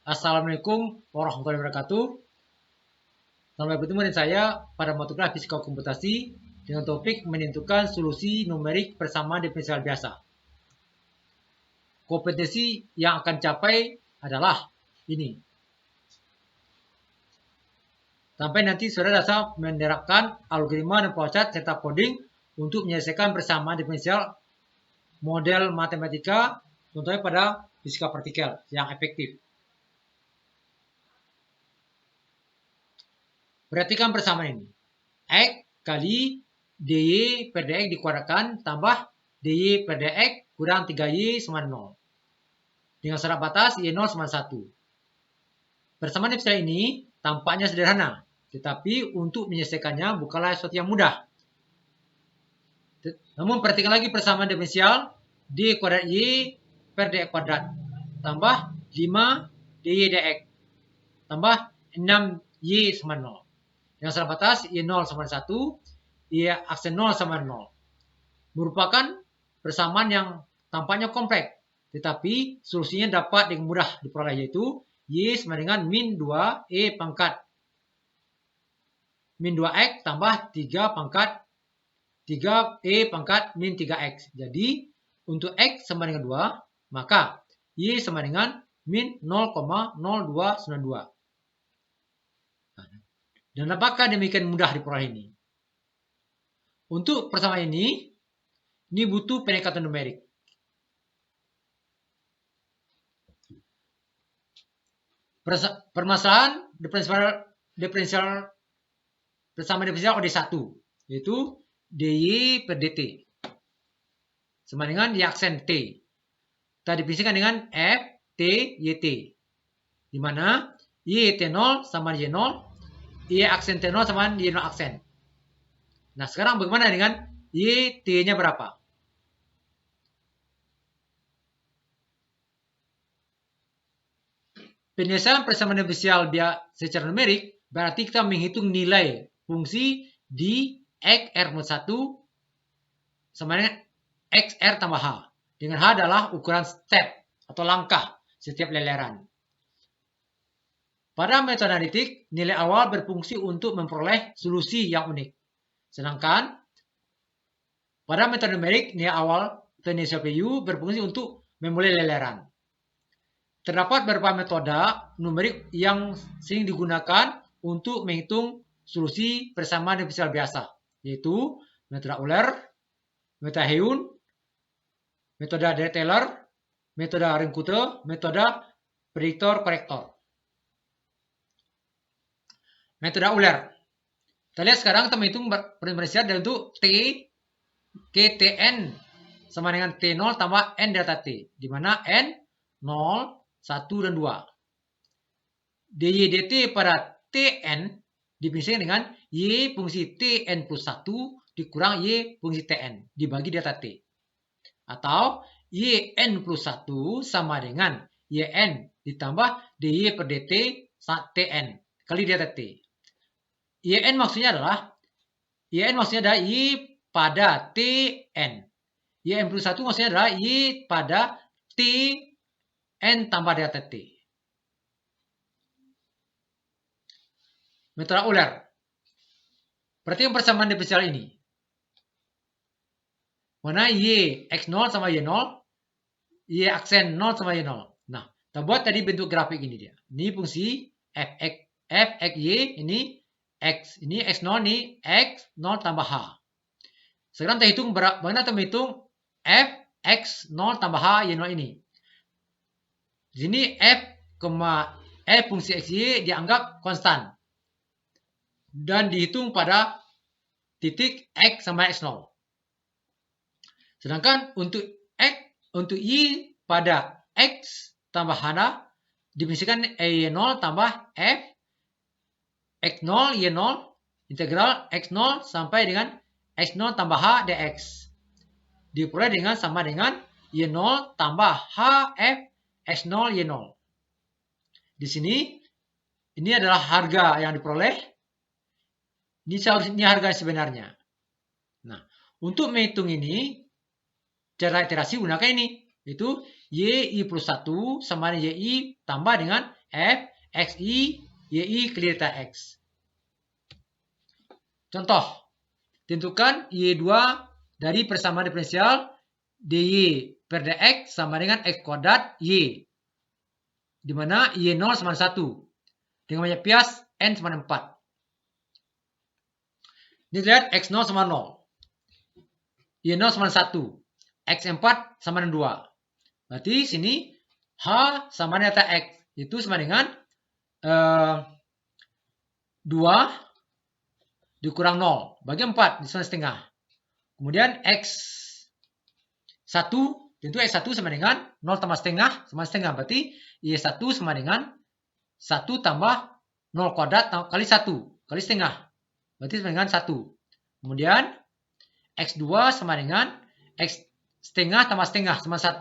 Assalamualaikum warahmatullahi wabarakatuh. Selamat bertemu dengan saya pada mata kuliah Fisika Komputasi dengan topik menentukan solusi numerik persamaan diferensial biasa. Kompetensi yang akan capai adalah ini. Sampai nanti saudara dapat menerapkan algoritma dan flowchart serta coding untuk menyelesaikan persamaan diferensial model matematika, contohnya pada fisika partikel yang efektif. Perhatikan persamaan ini. X kali dy per dx dikuadratkan tambah dy per dx kurang 3y sama 0. Dengan syarat batas y0 sama 1. Persamaan diferensial ini tampaknya sederhana, tetapi untuk menyelesaikannya bukanlah sesuatu yang mudah. Namun perhatikan lagi persamaan diferensial d kuadrat y per dx kuadrat tambah 5 dy dx tambah 6y sama 0. Yang syarat batas y0 sama 1, y aksen 0 sama 0. Merupakan persamaan yang tampaknya kompleks, tetapi solusinya dapat dengan mudah diperoleh, yaitu y sama dengan min 2 e pangkat min 2x tambah 3 pangkat 3 e pangkat min 3x. Jadi untuk x sama dengan 2, maka y sama dengan min 0,0292. Dan apakah demikian mudah diperoleh ini? Untuk persamaan ini butuh pendekatan numerik. Permasalahan diferensial persamaan diferensial OD1, yaitu dy per dt sama dengan y aksen t. Kita definisikan dengan f t yt, di mana yt0 sama y0, y aksen t0 sama y0 aksen. Nah, sekarang bagaimana dengan yt-nya berapa? Penyelesaian persamaan diferensial secara numerik berarti kita menghitung nilai fungsi di x r-1 sama dengan xr tambah h. Dengan h adalah ukuran step atau langkah setiap leleran. Pada metode analitik, nilai awal berfungsi untuk memperoleh solusi yang unik. Sedangkan pada metode numerik, nilai awal potensial PU berfungsi untuk memulai leleran. Terdapat beberapa metode numerik yang sering digunakan untuk menghitung solusi persamaan diferensial biasa, yaitu metode Euler, metode Heun, metode Dirac-Taylor, metode Runge-Kutta, metode prediktor-korektor. Metode Euler. Kita lihat sekarang kita menghitung persamaan dalam bentuk T ke Tn sama dengan T0 tambah N delta T, di mana N 0, 1, dan 2. dy dt pada Tn didefinisikan dengan y fungsi Tn plus 1 dikurang y fungsi Tn dibagi delta T. Atau yn plus 1 sama dengan yn ditambah dy per dt Tn kali delta T. yn maksudnya adalah y pada Tn. yn plus 1 maksudnya adalah y pada Tn tambah delta T. Metode Euler. Perhatikan persamaan diferensial ini. Mana y x0 sama y0, y aksen 0 sama y0. Nah, kita buat tadi bentuk grafik ini dia. Ini fungsi f(y), ini x, ini x0, ini x0 tambah h. Sekarang kita hitung bagaimana kita menghitung f x0 tambah h y0 ini. Di sini f fungsi xy dianggap konstan dan dihitung pada titik x sama x0. Sedangkan untuk y pada x tambah h definisikan y0 tambah f x0 y0 integral x0 sampai dengan x0 tambah h dx. Diperoleh dengan sama dengan y0 tambah h f x0 y0. Di sini ini adalah harga yang diperoleh. Ini seharusnya harga sebenarnya. Nah, untuk menghitung ini cara iterasi gunakan ini, yaitu Y plus 1 sama dengan Y tambah dengan F, XI, Y kali delta X. Contoh, tentukan Y2 dari persamaan diferensial dy per dx sama dengan x kuadrat Y. Di mana Y0 sama dengan 1. Dengan banyak bias, N sama dengan 4. Ini lihat X0 sama 0. Y0 sama dengan 1. X4 sama dengan 2. Berarti sini H sama dengan delta X. Itu sama dengan 2 dikurang 0. Bagi 4 disebut setengah. Kemudian X1. Tentu X1 sama dengan 0 tambah setengah sama setengah. Berarti Y1 sama dengan 1 tambah 0 kuadrat kali 1 kali setengah. Berarti sama dengan 1. Kemudian X2 sama dengan X setengah tambah setengah sama 1.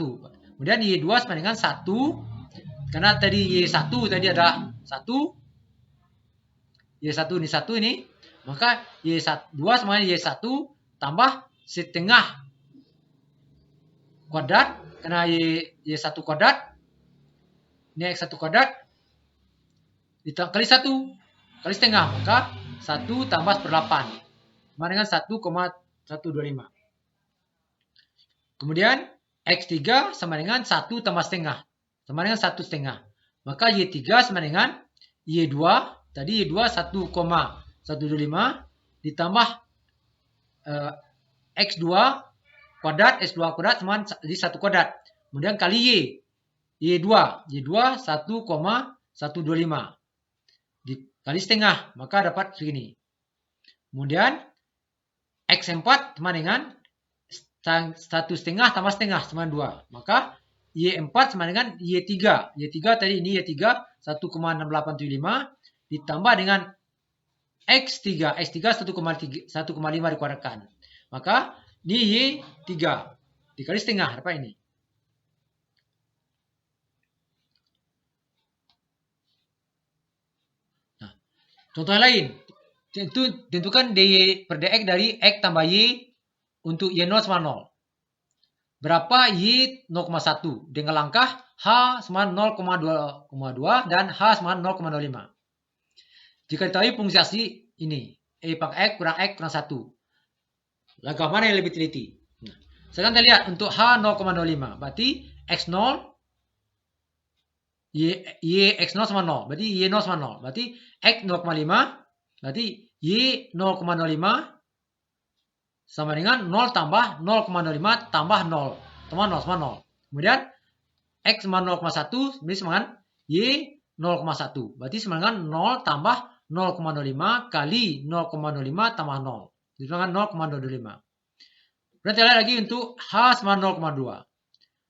Kemudian Y2 sama dengan 1. Karena tadi Y1 tadi ada 1. Y1 ini 1 ini. Maka Y2 sama dengan Y1 tambah setengah kuadrat. Karena Y1 kuadrat. Ini X1 kuadrat. Kali 1. Kali setengah. Maka 1 tambah 1/8. Sama dengan 1,125. Kemudian X3 sama dengan 1 tambah setengah. Sama dengan 1 setengah. Maka Y3 sama dengan Y2. Tadi Y2 1,125 ditambah X2 kuadrat. X2 kuadrat sama jadi 1 kuadrat. Kemudian kali Y2. Y2 1,125. Dikali setengah. Maka dapat segini. Kemudian X4 sama dengan 1 setengah tambah setengah sama 2. Maka Y4 sama dengan Y3. Y3 tadi ini Y3 1,6875 ditambah dengan X3. X3 1,5 dikuadratkan. Maka ini Y3 dikali setengah dapat ini. Nah, contoh lain. Tentukan dy per dx dari x tambah y untuk y0 sama 0. Berapa y 0,1 dengan langkah h sama 0,2 dan h sama 0,05. Jika diketahui fungsi asli ini e pangkat x kurang 1. Langkah mana yang lebih teliti? Nah, sekarang kita lihat untuk h 0,05. Berarti x0 y x0 sama 0. Berarti y0 sama 0. Berarti x 0,5. Berarti Y 0,05 sama dengan 0 tambah 0,05 tambah 0. Tambah 0 sama 0. Kemudian X sama 0,1 berarti sama dengan Y 0,1. Berarti sama dengan 0 tambah 0,05 kali 0,05 tambah 0. Jadi sama dengan 0,225. Kemudian kita lihat lagi untuk H sama 0,2.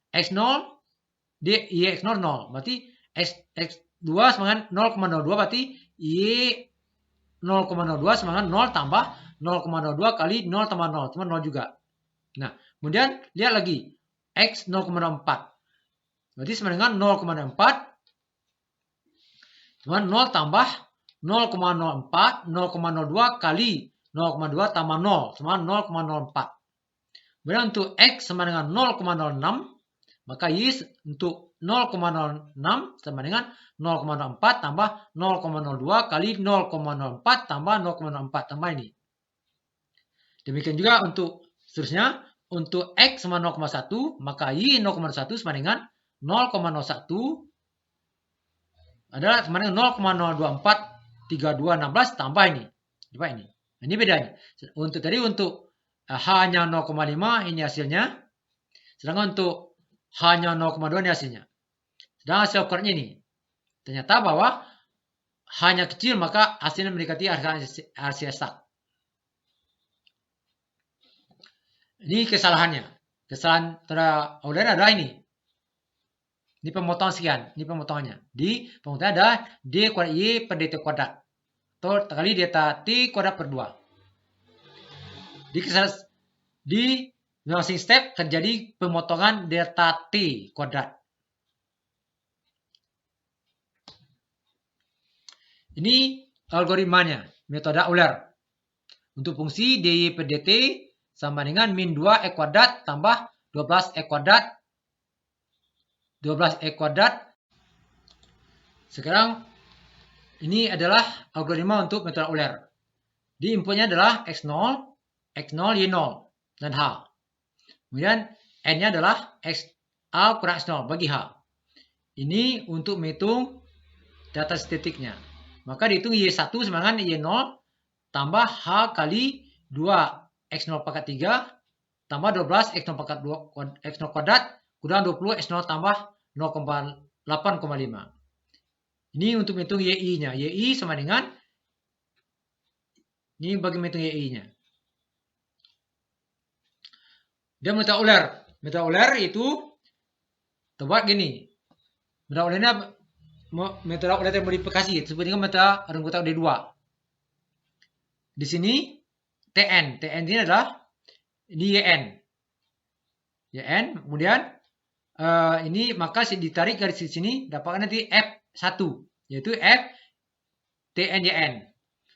X0 Y X0 0. Berarti X2 sama dengan 0,02 berarti Y 0,02 sama dengan 0 tambah 0,02 kali 0 tambah 0. Cuma 0 juga. Nah, kemudian lihat lagi. X 0,04. Berarti sama dengan 0,04. Cuma 0 tambah 0,04. 0,02 kali 0,2 tambah 0. Sama 0,04. Kemudian untuk X sama dengan 0,06. Maka Y untuk 0,06 sama dengan 0,04 tambah 0,02 kali 0,04 tambah 0,04 tambah ini. Demikian juga untuk seterusnya. Untuk X sama 0,1 maka Y 0,1 sama dengan 0,01 adalah sama dengan 0,0243216 tambah ini. Coba ini. Ini bedanya. Untuk tadi untuk H-nya 0,5 ini hasilnya. Sedangkan untuk H-nya 0,2 ini hasilnya. Sedangkan hasil ukurannya ini. Ternyata bahwa H-nya kecil maka hasilnya mendekati hasil sak. Ini kesalahannya. Kesalahan teraulir adalah ini. Ini pemotongan sekian. Ini pemotongannya. Di pemotongannya ada D kuadrat Y per DT kuadrat. Atau kali delta T kuadrat per 2. Di masing step terjadi pemotongan delta T kuadrat. Ini algoritmanya. Metode Euler. Untuk fungsi dy per dt sama dengan min 2 e kuadrat tambah 12 e kuadrat 12E kuadrat. Sekarang ini adalah algoritma untuk metode Euler. Di inputnya adalah X0, Y0, dan H. Kemudian N-nya adalah A kurang X0 bagi H. Ini untuk menghitung data statiknya. Maka dihitung Y1 sama dengan Y0 tambah H kali 2 X0 pangkat 3 tambah 12 X0 pangkat 2 X0 kuadrat kurang 20 X0 tambah 8,5. Ini untuk menghitung YI-nya. YI sama dengan, ini bagi menghitung YI-nya. Dan metode Euler. Metode Euler itu terbuat gini. Metode Eulernya metode Euler termodifikasi disebut dengan metode Runge-Kutta D2. Di sini TN ini adalah YN. Kemudian ini maka ditarik dari sini dapatkan nanti F1 yaitu F TN YN.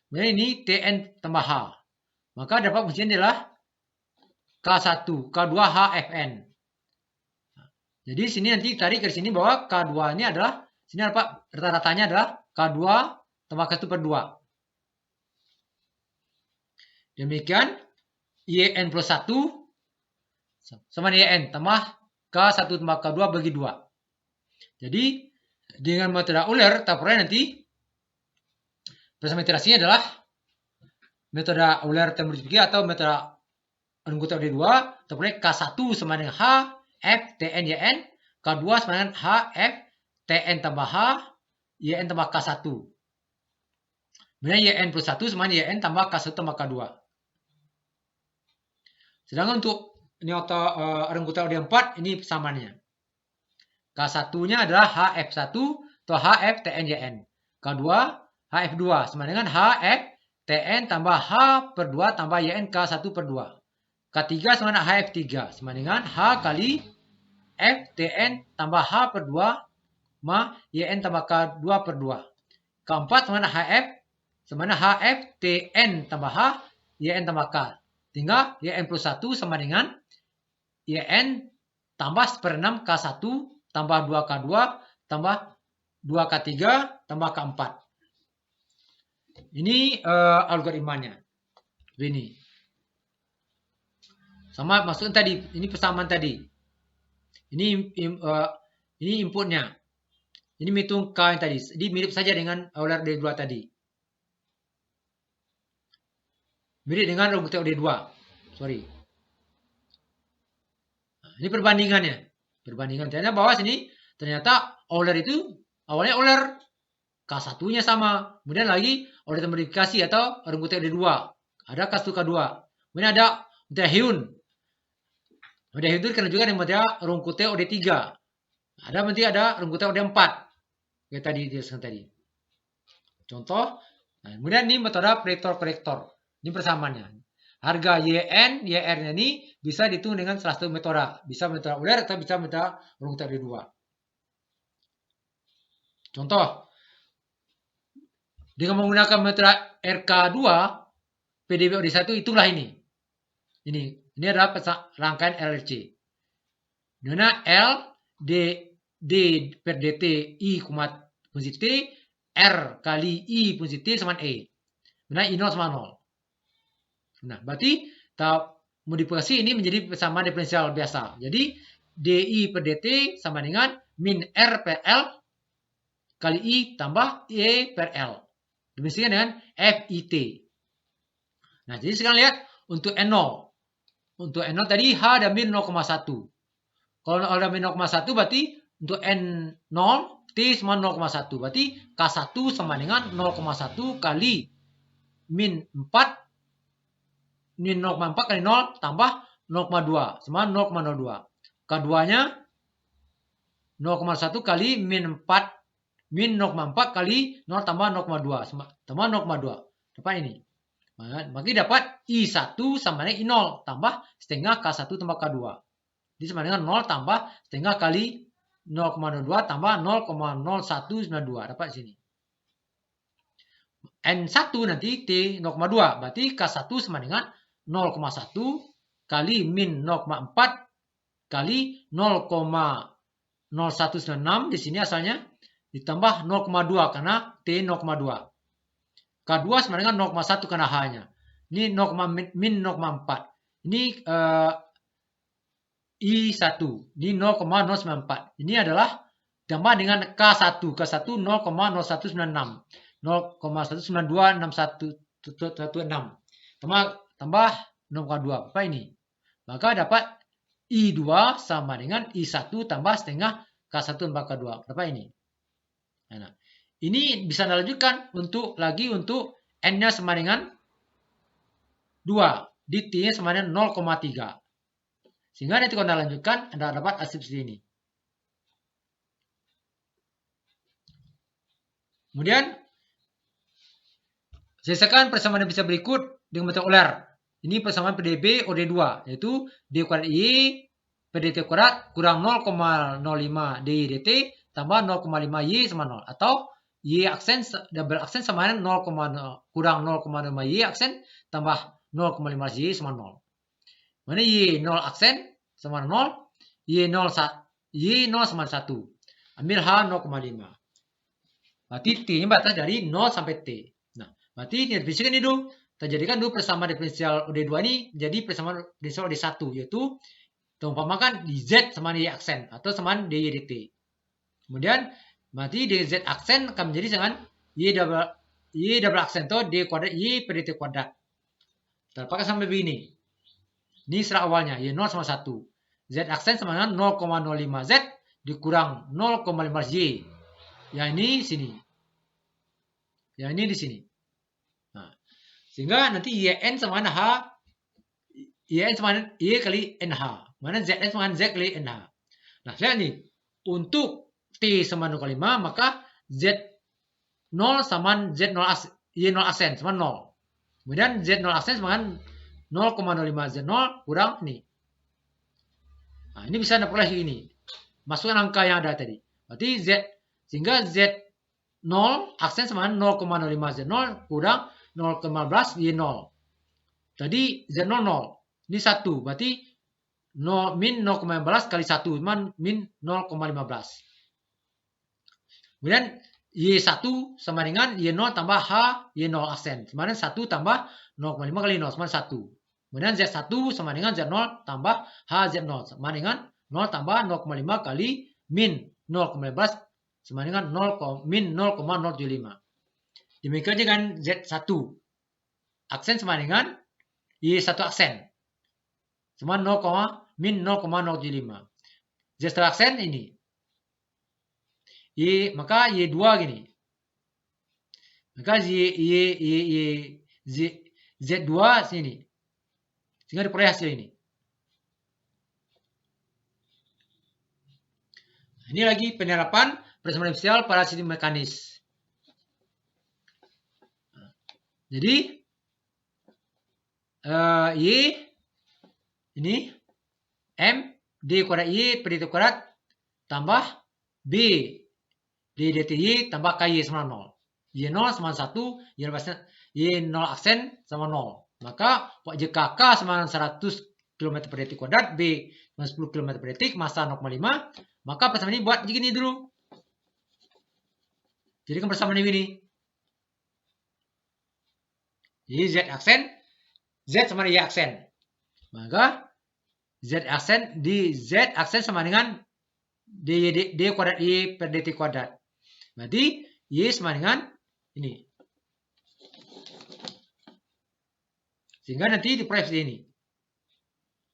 Kemudian ini TN tambah H. Maka dapat fungsinya adalah K1, K2 H Fn. Jadi sini nanti tarik dari sini bahwa K2 ini adalah sini dapat rata-ratanya adalah K2 tambah K1 per 2. Demikian YN plus 1 sama YN tambah K1 tambah K2 bagi 2. Jadi dengan metode Euler kita peroleh nanti parameterasinya adalah metode Euler termodifikasi atau metode Runge-Kutta D2 kita peroleh K1 sama dengan H F Tn YN, K2 sama dengan H F Tn tambah H YN tambah K1. Kemudian YN plus 1 sama dengan YN tambah K1 tambah K2. Sedangkan untuk ini Runge-Kutta D4 ini persamaannya. K1-nya adalah HF1 atau HF Tn YN. K2 HF2 sama dengan HF Tn tambah H per 2 tambah YN K1 per 2. K3 sama dengan HF3 sama dengan H kali F Tn tambah H per 2 ma YN tambah K2 per 2. K4 sama dengan HF sama dengan HF Tn tambah H YN tambah K. Tinggal YN plus 1 sama dengan YN tambah 1/6 K1 tambah 2K2 tambah 2K3 tambah K4. Ini algoritmanya. Ini. Sama maksudnya tadi, ini persamaan tadi. Ini inputnya. Ini menghitung K yang tadi. Jadi mirip saja dengan Euler D2 tadi. Mirip dengan Runge-Kutta D2. Sorry. Ini perbandingannya. Perbandingan ternyata bahwa sini ternyata Euler itu awalnya Euler K1-nya sama. Kemudian lagi Euler termodifikasi atau Runge-Kutta D2. Ada K1 K2. Kemudian ada metode Heun. Metode Heun itu karena juga dengan metode Runge-Kutta D3. Ada nanti ada Runge-Kutta D4. Kayak tadi dijelaskan tadi. Contoh. Nah, kemudian ini metode prediktor-prediktor. Ini persamaannya. Harga YN, YR-nya ini bisa dihitung dengan salah satu metode. Bisa metode Euler atau bisa metode Runge-Kutta D2. Contoh. Dengan menggunakan metode RK2, PDB OD1 itulah ini. Ini adalah rangkaian LRC. Di mana L, D per DT, I, fungsi T, R kali I fungsi T sama E. Benar, I0 sama 0. Nah, berarti kita modifikasi ini menjadi persamaan diferensial biasa. Jadi, DI per DT sama dengan min R per L kali I tambah E per L. Demikian dengan FIT. Nah, jadi sekarang lihat untuk N0. Untuk N0 tadi H dan min 0,1. Kalau ada min 0,1 berarti untuk N0 T sama 0,1. Berarti K1 sama dengan 0,1 kali min 4. Min 0,4 kali 0 tambah 0,2 sama 0,02. K2-nya 0,1 kali min 4. Min 0,4 kali 0 tambah 0,2. Tambah 0,2. Dapat ini. Maka dapat I1 sama dengan I0 tambah setengah K1 tambah K2. Jadi sama dengan 0 tambah setengah kali 0,02 tambah 0,0192. Dapat sini. N1 nanti T 0,2. Berarti K1 sama dengan 0,1 kali min 0,4 kali 0,02 0,196 di sini asalnya ditambah 0,2 karena T 0,2. K2 sama dengan 0,1 karena H-nya. Ini 0, min 0,4. Ini I1. Ini 0,094. Ini adalah tambah dengan K1. K1 0,0196. 0,1926116. Tambah 0,2. Apa ini? Maka dapat I2 sama dengan I1 tambah setengah K1 tambah K2. Berapa ini? Nah, ini bisa dilanjutkan untuk N-nya sama dengan 2. Di T-nya sama dengan 0,3. Sehingga nanti kalau Anda lanjutkan, Anda dapat hasil seperti ini. Kemudian, selesaikan persamaan yang bisa berikut dengan metode Euler. Ini persamaan PDB OD2, yaitu D kuadrat Y per dt kuadrat kurang 0,05 DY dt tambah 0,5 Y sama 0. Atau Y aksen, double aksen sama dengan 0, kurang 0,5 Y aksen tambah 0,5 Y sama 0. Mana Y 0 aksen sama 0, Y 0 sama 1. Ambil H 0,5. Berarti T-nya batas dari 0 sampai T. Nah, berarti ini definisikan itu. Terjadikan dulu persamaan diferensial OD2 ini jadi persamaan diferensial OD1, yaitu terumpamakan di Z sama Y aksen atau sama DY dt. Kemudian berarti dz aksen akan menjadi dengan Y double aksen atau D kuadrat Y per dt kuadrat. Terpakai sampai begini. Ini setelah awalnya Y 0 sama 1. Z aksen sama dengan 0,05 Z dikurang 0,5 Y. Yang ini sini. Yang ini di sini. Nah, sehingga nanti YN sama dengan H. YN sama dengan Y kali NH. Mana ZN sama dengan Z kali NH. Nah, lihat nih. Untuk T sama 0,5 maka Z0 sama Z0 Y0 aksen sama 0. Kemudian Z0 aksen sama dengan 0,05 Z0 kurang ini. Nah, ini bisa Anda peroleh ini. Masukkan angka yang ada tadi. Berarti sehingga Z0 aksen sama dengan 0,05 Z0 kurang 0,15 Y0. Tadi Z0 0. Ini 1. Berarti min 0,15 kali 1. Min 0,15. Kemudian Y1 sama dengan Y0 tambah H Y0 aksen. Sama dengan 1 tambah 0,5 kali 0 sama 1. Kemudian Z1 sama dengan Z0 tambah HZ0 sama dengan 0 tambah 0,5 kali min 0,15 sama dengan min 0,075. Demikian dengan Z1 aksen sama dengan Y1 aksen sama min 0,075. Z1 aksen ini. Maka Y2 gini. Maka Z2 sini. Sehingga diperoleh hasil ini. Ini lagi penerapan persamaan diferensial pada sistem mekanis. Jadi Y ini M D kuadrat Y per dt kuadrat tambah B D dt Y tambah KY sama 0. Y0 sama 1, Y0 aksen sama 0. Maka jika K sama 100 km per detik kuadrat, B 10 km per detik, massa 0,5, maka persamaan ini buat begini dulu. Jadi kan persamaan ini. Jadi Z aksen, Z sama dengan Y aksen. Maka Z aksen sama dengan D kuadrat Y per dt kuadrat. Berarti Y sama dengan ini. Sehingga nanti diperoleh seperti ini.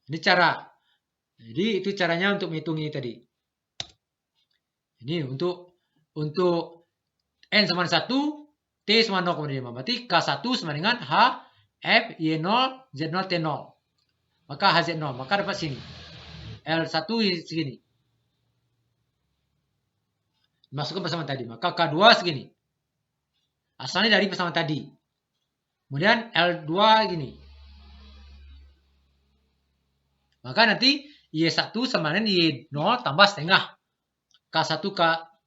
Ini cara. Jadi itu caranya untuk menghitung ini tadi. Ini untuk N sama dengan 1, T sama 0,5. Berarti K1 sama dengan H, F, Y0, Z0, T0. Maka HZ0. Maka dapat sini. L1 segini. Masukkan persamaan tadi. Maka K2 segini. Asalnya dari persamaan tadi. Kemudian L2 gini. Maka nanti Y1 sama dengan Y0 tambah setengah. K1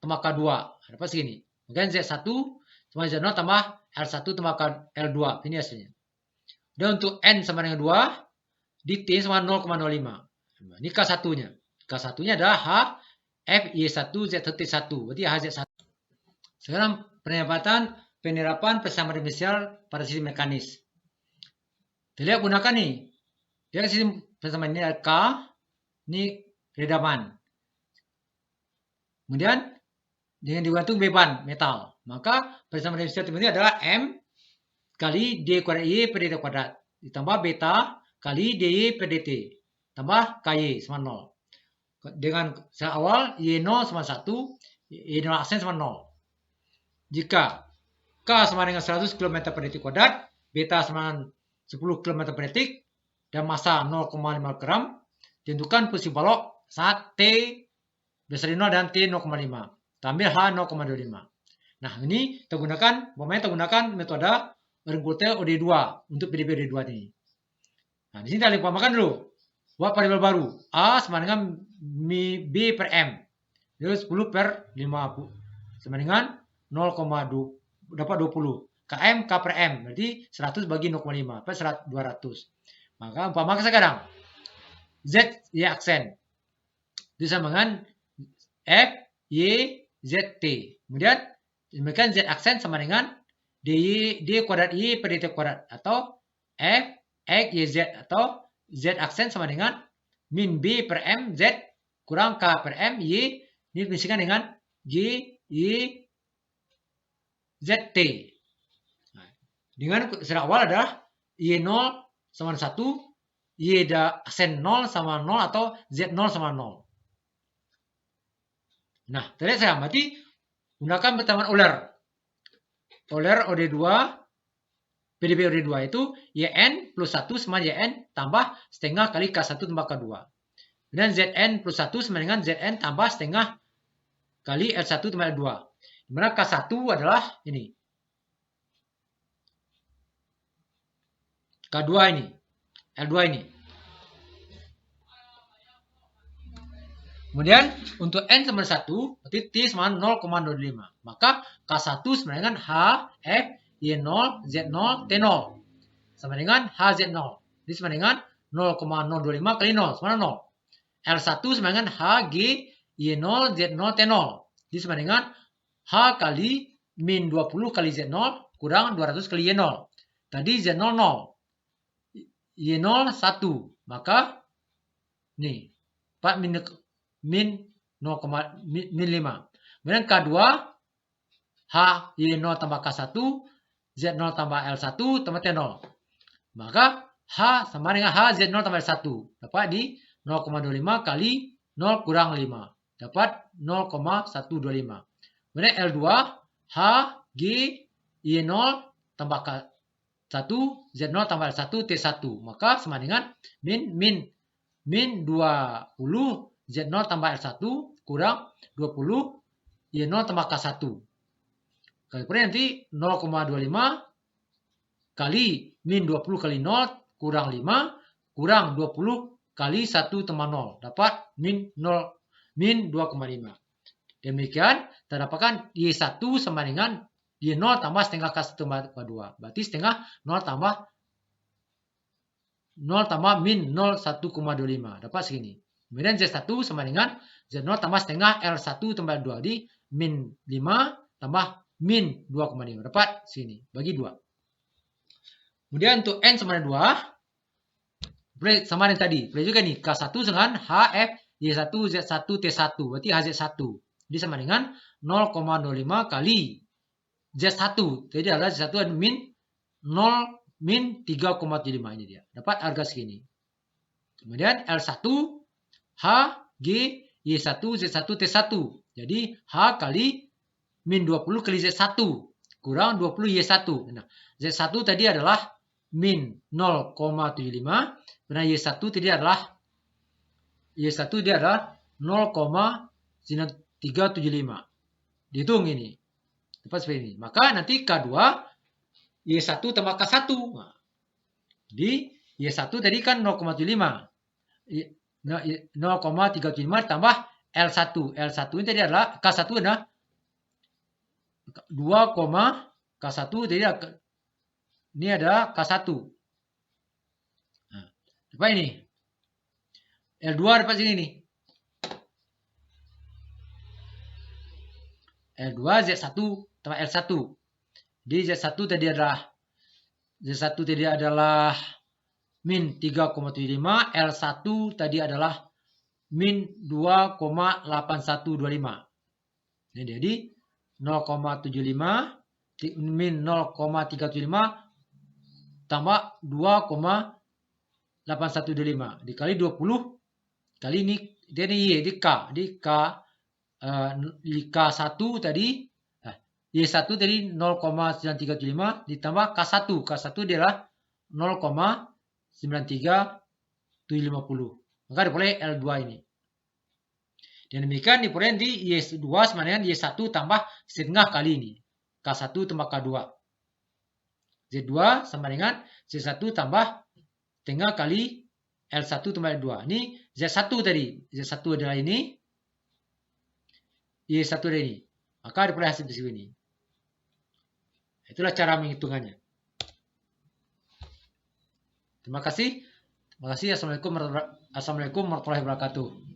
tambah K2. Dapat segini. Kemudian Z1 sama Z0 tambah L1 tambah L2. Ini hasilnya. Dan untuk N sama dengan 2. Di T sama 0,05. Ini K1-nya. K1-nya adalah H, F, Y1, Z1, T1. Berarti HZ1. Sekarang penerapan persamaan diferensial pada sistem mekanis. Kita lihat gunakan nih. Dia sistem persamaan ini adalah K, ini redaman. Kemudian dengan digantung beban metal. Maka persamaan diferensial ini adalah M kali D kuadrat Y per DT kuadrat. Ditambah beta kali DY per DT. Tambah KY sama 0. Dengan sel awal Y0 sama 1, Y0 aksen sama 0. Jika K sama dengan 100 km per detik kuadrat, beta sama dengan 10 km per detik, dan massa 0,5 gram, tentukan posisi balok saat T besar dari 0 dan T 0,5. Kita ambil H 0,25. Nah, ini kita gunakan metode Erdős OD2 untuk PDB OD2 ini. Nah, di sini kita limpahkan dulu. Buat variabel baru. A sama dengan B per M. Jadi 10 per 50. Sama dengan 0,2. Dapat 20. KM K per M. Berarti 100 bagi 0,5. Per 200. Maka umpamakan sekarang. Z, Y aksen. Itu sama dengan F, Y, Z, T. Kemudian, demikian Z aksen sama dengan D kuadrat Y per DT kuadrat. Atau F, X, Y, Z. Atau Z aksen sama dengan min B per M, Z kurang K per M, Y. Ini diisikan dengan Y, Y, Z, T. Nah, dengan sel awal adalah Y0 sama 1, Y aksen 0 sama 0 atau Z0 sama 0. Nah, terlihat saya berarti gunakan pertemuan Euler. Euler OD2, PDB OD2 itu YN plus 1 sama YN tambah setengah kali K1 tambah K2. Dan ZN plus 1 sama dengan ZN tambah setengah kali L1 tambah L2. Dimana K1 adalah ini. K2 ini. L2 ini. Kemudian untuk N sama 1, berarti T sama 0,05. Maka K1 sama dengan H, F, Y0, Z0, T0. Sama dengan HZ0. Ini sama dengan 0,025 kali 0. Sama 0. L1 sama dengan H, G, Y0, Z0, T0. Ini sama dengan H kali min 20 kali Z0 kurang 200 kali Y0. Tadi Z0 0. Y0 1. Maka nih 4 min 0, min 5. Kemudian K2 H Y0 tambah K1 Z0 tambah L1 tambah T0. Maka H sama dengan H Z0 tambah L1. Dapat di 0,25 kali 0 kurang 5. Dapat 0,125. Kemudian L2 H G Y0 tambah K1 Z0 tambah L1 T1. Maka sama dengan min 20 Z0 tambah L1 kurang 20 Y0 tambah K1. Kemudian nanti 0,25 kali min 20 kali 0 kurang 5 kurang 20 kali 1 tambah 0. Dapat min 2,5. Demikian kita dapatkan Y1 sama dengan Y0 tambah setengah K1 tambah 2. Berarti setengah 0 tambah min 1,25. Dapat segini. Kemudian Z1 sama dengan Z0 tambah setengah L1 tambah 2. Di min 5 tambah min 2,5. Dapat sini. Bagi 2. Kemudian untuk N sama dengan 2. Sama dengan tadi. Boleh juga nih. K1 dengan HF Y1 Z1 T1. Berarti HZ1. Jadi sama dengan 0,05 kali Z1. Jadi adalah Z1 min 3,75 ini dia. Dapat harga segini. Kemudian L1 H, G, Y1, Z1, T1. Jadi H kali min 20 kali Z1 kurang 20 Y1. Nah, Z1 tadi adalah min 0,75. Karena Y1 tadi adalah 0,375. Dihitung ini. Dapat seperti ini. Maka nanti K2 Y1 tambah K1. Nah, di Y1 tadi kan 0,75. 0,375 tambah L1. L1 ini tadi adalah K1 adalah 2, K1 tadi ini adalah K1. Nah, dapat ini. L2 dapat sini nih. L2 Z1 tambah L1. Jadi Z1 tadi adalah min 3,75, L1 tadi adalah min 2,8125. Ini jadi 0,75 min 0,375 tambah 2,8125 dikali 20 kali ini jadi Y di K di K1 tadi Y1 tadi 0,9375 ditambah K1 adalah 0,93750 maka diperoleh L2 ini. Dan demikian diperoleh di Y2 sama dengan Y1 tambah setengah kali ini. K1 tambah K2. Z2 sama dengan Z1 tambah setengah kali L1 tambah L2. Ini Z1 tadi. Z1 adalah ini. Y1 adalah ini. Maka diperoleh hasil seperti ini. Itulah cara menghitungnya. Terima kasih. Assalamualaikum warahmatullahi wabarakatuh.